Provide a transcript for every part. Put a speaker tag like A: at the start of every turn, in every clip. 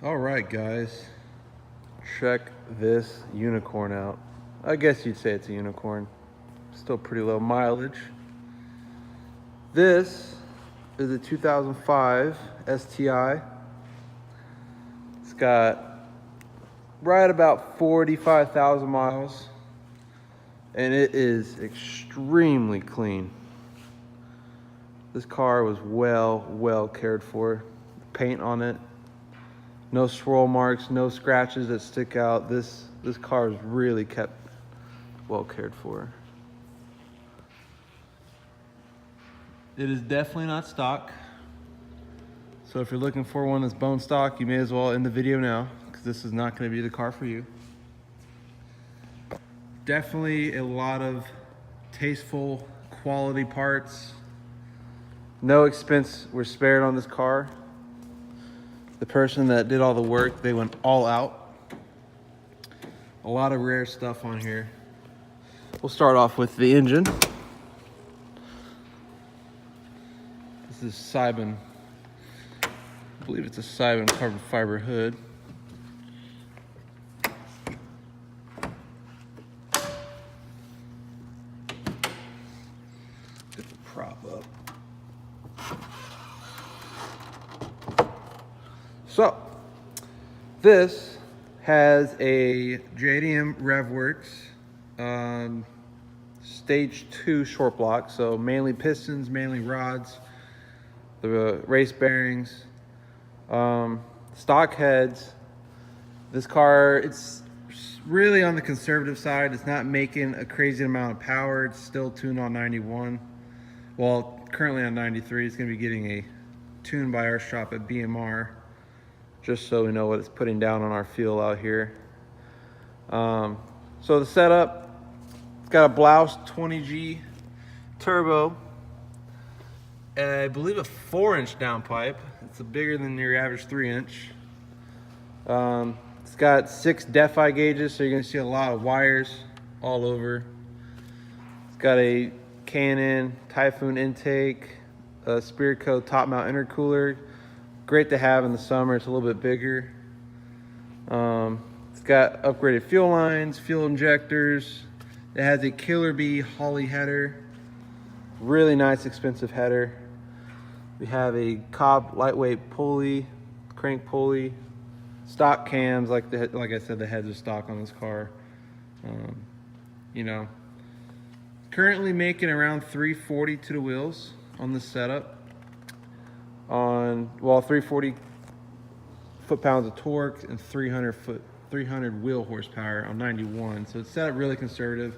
A: All right, guys, check this unicorn out. I guess you'd say it's a unicorn. Still pretty low mileage. This is a 2005 STI. It's got right about 45,000 miles, and it is extremely clean. This car was well cared for. Paint on it, no swirl marks, no scratches that stick out. This car is really kept well cared for. It is definitely not stock. So if you're looking for one that's bone stock, you may as well end the video now, because this is not going to be the car for you. Definitely a lot of tasteful, quality parts. No expense were spared on this car. The person that did all the work, they went all out. A lot of rare stuff on here. We'll start off with the engine. This is Subaru. I believe it's a Subaru carbon fiber hood. Get the prop up. So, this has a JDM RevWorks stage 2 short block, so mainly pistons, mainly rods, the race bearings, stock heads. This car, it's really on the conservative side. It's not making a crazy amount of power. It's still tuned on 91. Well, currently on 93. It's going to be getting a tune by our shop at BMR, just so we know what it's putting down on our fuel out here. So the setup, it's got a Blouse 20G turbo, and I believe a 4-inch downpipe. It's bigger than your average 3-inch. It's got 6 DEFI gauges, so you're going to see a lot of wires all over. It's got a K&N Typhoon intake, a Spearco top mount intercooler. Great to have in the summer. It's a little bit bigger. It's got upgraded fuel lines, fuel injectors. It has a Killer Bee Holley header. Really nice, expensive header. We have a Cobb lightweight pulley, crank pulley, stock cams. Like I said, the heads are stock on this car. You know, currently making around 340 to the wheels on this setup. On 340 foot-pounds of torque and 300 wheel horsepower on 91. So it's set up really conservative.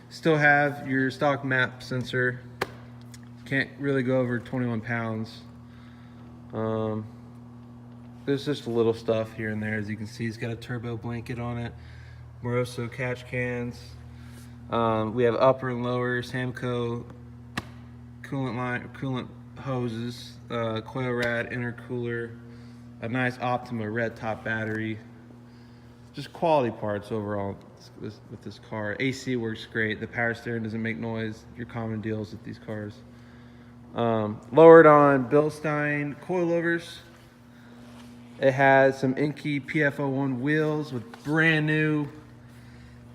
A: Still have your stock map sensor. Can't really go over 21 pounds. There's just a little stuff here and there. As you can see, it's got a turbo blanket on it, Moroso catch cans. We have upper and lower Samco coolant hoses, coil rad, intercooler, a nice Optima red top battery. Just quality parts overall with this car. AC works great. The power steering doesn't make noise. Your common deals with these cars. Lowered on Bilstein coilovers. It has some Inky PF01 wheels with brand new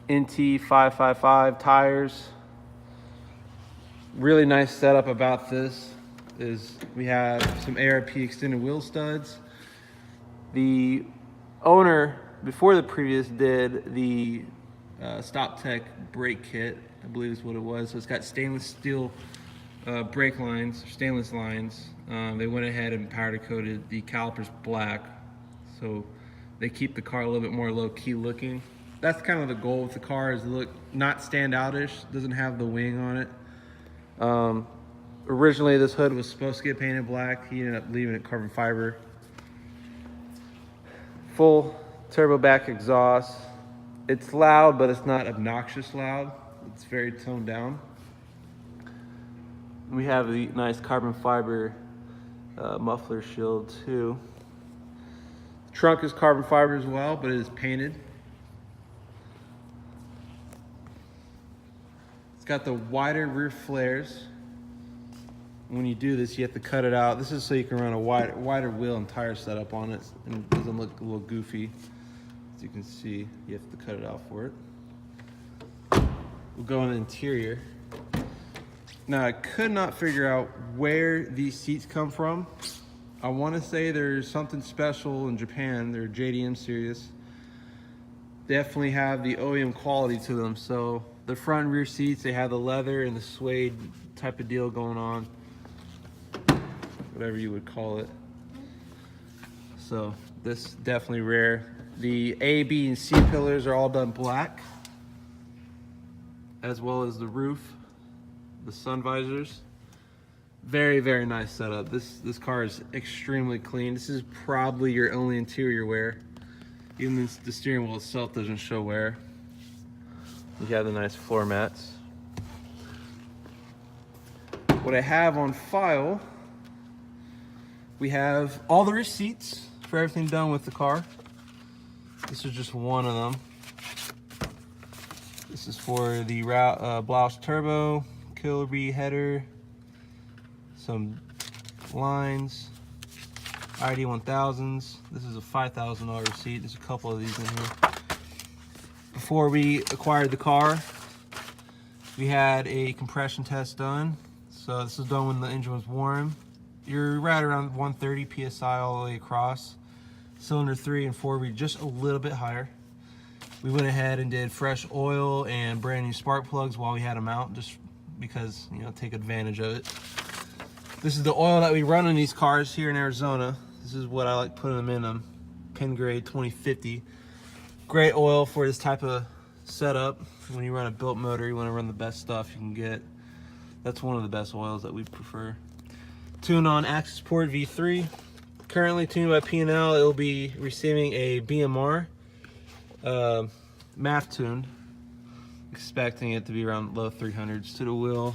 A: NT 555 tires. Really nice setup about this is we have some ARP extended wheel studs. The owner, before the previous, did the Stop Tech brake kit, I believe is what it was. So it's got stainless steel brake lines, stainless lines. They went ahead and powder coated the calipers black, so they keep the car a little bit more low-key looking. That's kind of the goal with the car, is to look not stand outish. Doesn't have the wing on it. Originally this hood was supposed to get painted black. He ended up leaving it carbon fiber. Full turbo back exhaust. It's loud, but it's not obnoxious loud. It's very toned down. We have the nice carbon fiber muffler shield too. The trunk is carbon fiber as well, but it is painted. It's got the wider rear flares. when you do this, you have to cut it out. This is so you can run a wider wheel and tire setup on it, and it doesn't look a little goofy. As you can see, you have to cut it out for it. We'll go in the interior. Now, I could not figure out where these seats come from. I want to say there's something special in Japan. They're JDM series. Definitely have the OEM quality to them. So the front and rear seats, they have the leather and the suede type of deal going on, whatever you would call it. So this definitely rare. The A, B, and C pillars are all done black, as well as the roof, the sun visors. Very, very nice setup. This car is extremely clean. This is probably your only interior wear. Even the steering wheel itself doesn't show wear. You have the nice floor mats. What I have on file, we have all the receipts for everything done with the car. This is just one of them. This is for the Blouse Turbo, Kilby header, some lines, ID 1000s. This is a $5,000 receipt. There's a couple of these in here. Before we acquired the car, we had a compression test done. So this was done when the engine was warm. You're right around 130 PSI all the way across. Cylinder 3 and 4 were just a little bit higher. We went ahead and did fresh oil and brand new spark plugs while we had them out, just because, you know, take advantage of it. This is the oil that we run in these cars here in Arizona. This is what I like putting them in them. Pengrade 2050. Great oil for this type of setup. When you run a built motor, you want to run the best stuff you can get. That's one of the best oils that we prefer. Tuned on Axis Port V3. Currently tuned by P&L. It will be receiving a BMR. MAF tuned. Expecting it to be around low 300s to the wheel.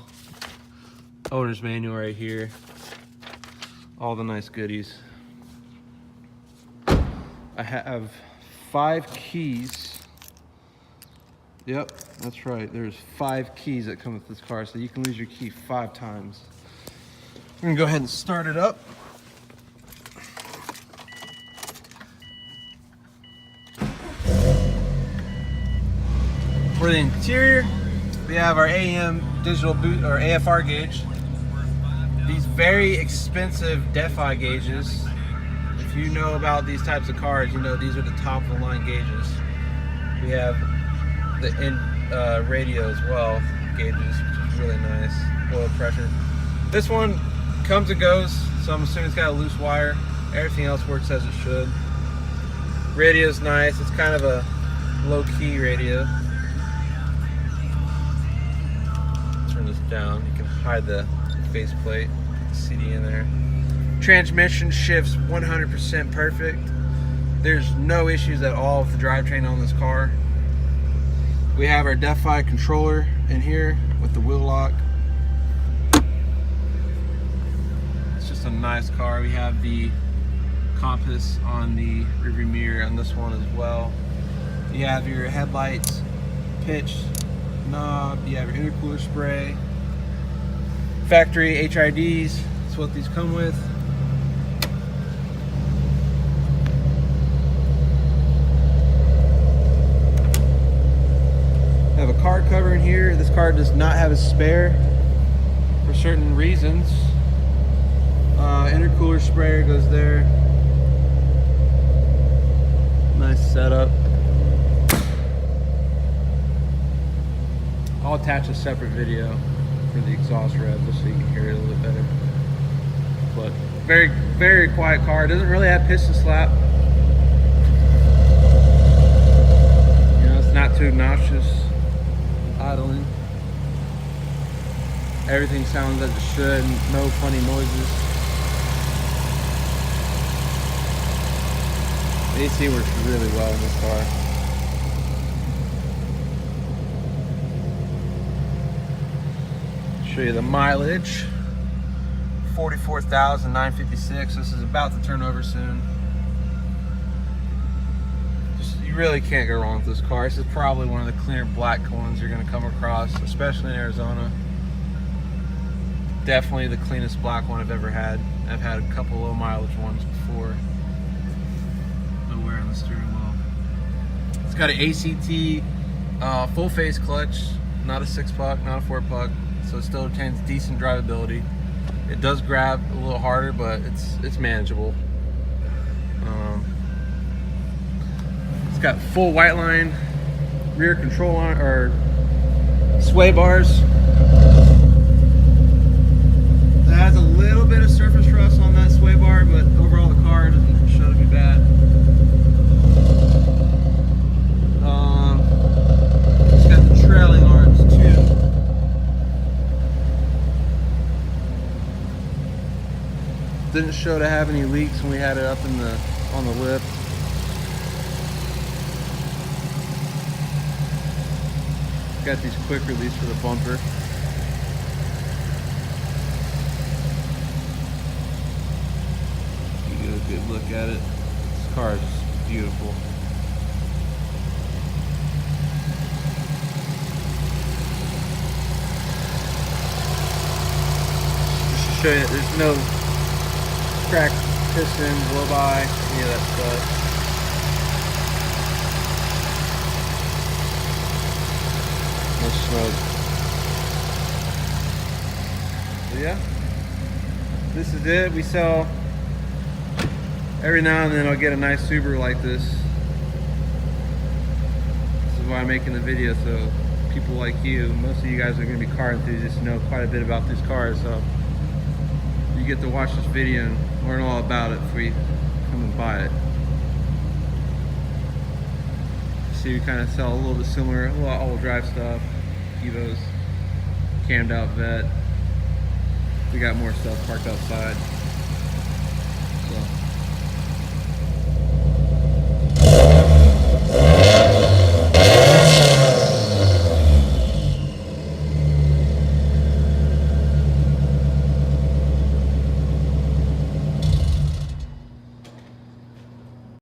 A: Owner's manual right here. All the nice goodies. I have 5 keys. Yep, that's right. There's 5 keys that come with this car, so you can lose your key 5 times. We're gonna go ahead and start it up. For the interior, we have our AM digital boot or AFR gauge. These very expensive DEFI gauges. If you know about these types of cars, you know these are the top of the line gauges. We have the radio as well, gauges, which is really nice. Oil pressure. This one comes and goes, so I'm assuming it's got a loose wire. Everything else works as it should. Radio's nice. It's kind of a low-key radio. Turn this down. You can hide the faceplate. Put the CD in there. Transmission shifts 100% perfect. There's no issues at all with the drivetrain on this car. We have our DEFI controller in here with the wheel lock. It's just a nice car. We have the compass on the rearview mirror on this one as well. You have your headlights, pitch knob, you have your intercooler spray, factory HIDs. That's what these come with. I have a car cover in here. This car does not have a spare for certain reasons. Intercooler sprayer goes there. Nice setup. I'll attach a separate video for the exhaust rev just so you can hear it a little bit better. But very, very quiet car. It doesn't really have piston slap. You know, it's not too obnoxious. Idling. Everything sounds as it should. No funny noises. The AC works really well in this car. Show you the mileage. 44,956. This is about to turn over soon. You really can't go wrong with this car. This is probably one of the cleaner black ones you're going to come across, especially in Arizona. definitely the cleanest black one I've ever had. I've had a couple low mileage ones before. No wear on the steering wheel. It's got an ACT full face clutch, not a 6-puck, not a 4-puck, so it still retains decent drivability. It does grab a little harder, but it's manageable. It's got full white line rear control line or sway bars. It has a little bit of surface rust on that sway bar, but overall the car doesn't show to be bad. It's got the trailing arms too. Didn't show to have any leaks when we had it up in on the lip. Got these quick release for the bumper. You get a good look at it. This car is just beautiful. Just to show you, there's no cracked pistons, blow by, any of that stuff. No smoke. So yeah, this is it. We sell every now and then. I'll get a nice Subaru like this. This is why I'm making the video, so people like you, most of you guys are going to be car enthusiasts, know quite a bit about these cars, so you get to watch this video and learn all about it before you come and buy it. See, we kind of sell a little bit similar, a little all-wheel drive stuff, Evos, cammed out vet. We got more stuff parked outside.